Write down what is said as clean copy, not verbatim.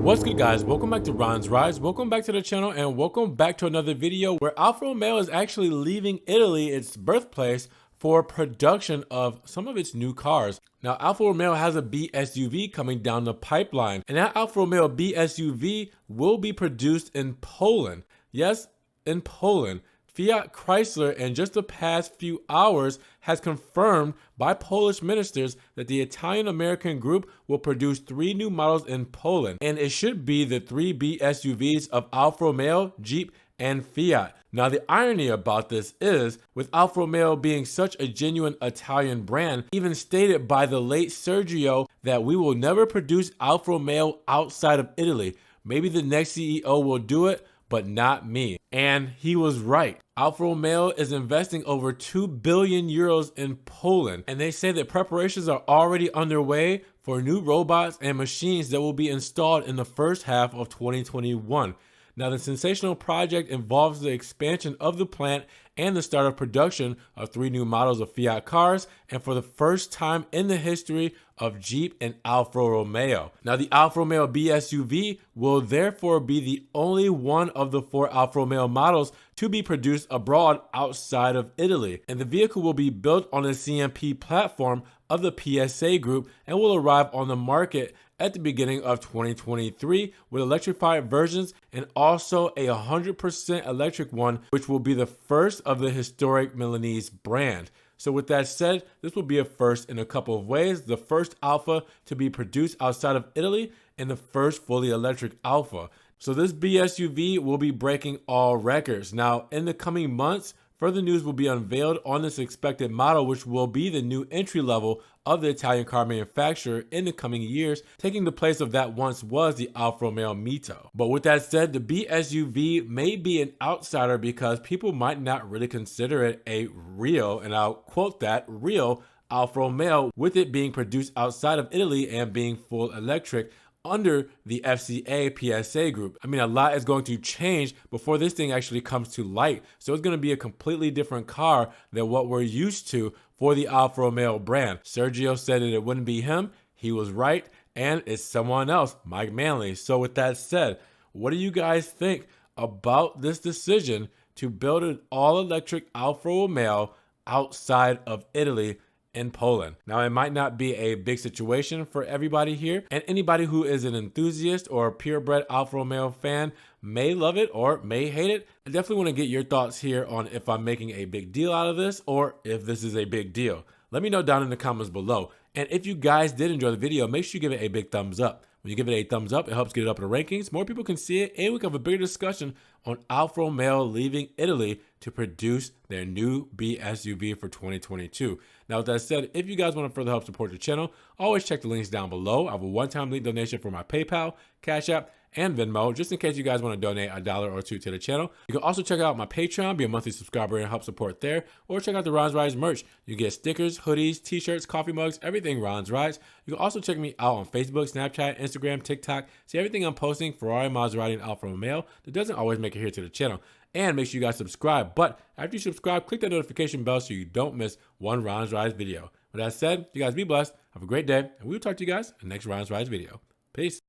What's good, guys? Welcome back to Ron's Rides. Welcome back to the channel and welcome back to another video where Alfa Romeo is actually leaving Italy, its birthplace, for production of some of its new cars. Now, Alfa Romeo has a B SUV coming down the pipeline, and that Alfa Romeo B SUV will be produced in Poland. Yes, in Poland. Fiat Chrysler in just the past few hours has confirmed by Polish ministers that the Italian-American group will produce 3 new models in Poland, and it should be the 3 B SUVs of Alfa Romeo, Jeep, and Fiat. Now, the irony about this is, with Alfa Romeo being such a genuine Italian brand, even stated by the late Sergio that we will never produce Alfa Romeo outside of Italy. Maybe the next CEO will do it, but not me. And he was right. Alfa Romeo is investing over 2 billion euros in Poland, and they say that preparations are already underway for new robots and machines that will be installed in the first half of 2021. Now, the sensational project involves the expansion of the plant and the start of production of 3 new models of Fiat cars, and for the first time in the history of Jeep and Alfa Romeo. Now, the Alfa Romeo B SUV will therefore be the only one of the 4 Alfa Romeo models to be produced abroad outside of Italy. And the vehicle will be built on the CMP platform of the PSA group and will arrive on the market at the beginning of 2023 with electrified versions and also a 100% electric one, which will be the first of the historic Milanese brand. So with that said, this will be a first in a couple of ways. The first Alfa to be produced outside of Italy and the first fully electric Alfa. So this B SUV will be breaking all records. Now, in the coming months, further news will be unveiled on this expected model, which will be the new entry level of the Italian car manufacturer in the coming years, taking the place of that once was the Alfa Romeo Mito. But with that said, the B SUV may be an outsider because people might not really consider it a real, and I'll quote that, real Alfa Romeo, with it being produced outside of Italy and being full electric under the FCA PSA group. I mean, a lot is going to change before this thing actually comes to light. So it's going to be a completely different car than what we're used to for the Alfa Romeo brand. Sergio said that it wouldn't be him. He was right. And it's someone else, Mike Manley. So with that said, what do you guys think about this decision to build an all-electric Alfa Romeo outside of Italy in Poland? Now, it might not be a big situation for everybody here, and anybody who is an enthusiast or purebred Alfa Romeo fan may love it or may hate it. I definitely want to get your thoughts here on if I'm making a big deal out of this or if this is a big deal. Let me know down in the comments below. And if you guys did enjoy the video, make sure you give it a big thumbs up. When you give it a thumbs up, it helps get it up in the rankings. More people can see it, and we can have a bigger discussion on Alfa Romeo leaving Italy to produce their new B SUV for 2022. Now, with that said, if you guys want to further help support the channel, always check the links down below. I have a one-time link donation for my PayPal, Cash App, and Venmo, just in case you guys want to donate $1 or $2 to the channel. You can also check out my Patreon, be a monthly subscriber and help support there, or check out the Ron's Rides merch. You get stickers, hoodies, t-shirts, coffee mugs, everything Ron's Rides. You can also check me out on Facebook, Snapchat, Instagram, TikTok. See everything I'm posting, Ferrari, Maserati, and Alfa Romeo. That doesn't always make it here to the channel. And make sure you guys subscribe. But after you subscribe, click that notification bell so you don't miss one Ron's Rides video. With that said, you guys be blessed, have a great day, and we'll talk to you guys in the next Ron's Rides video. Peace.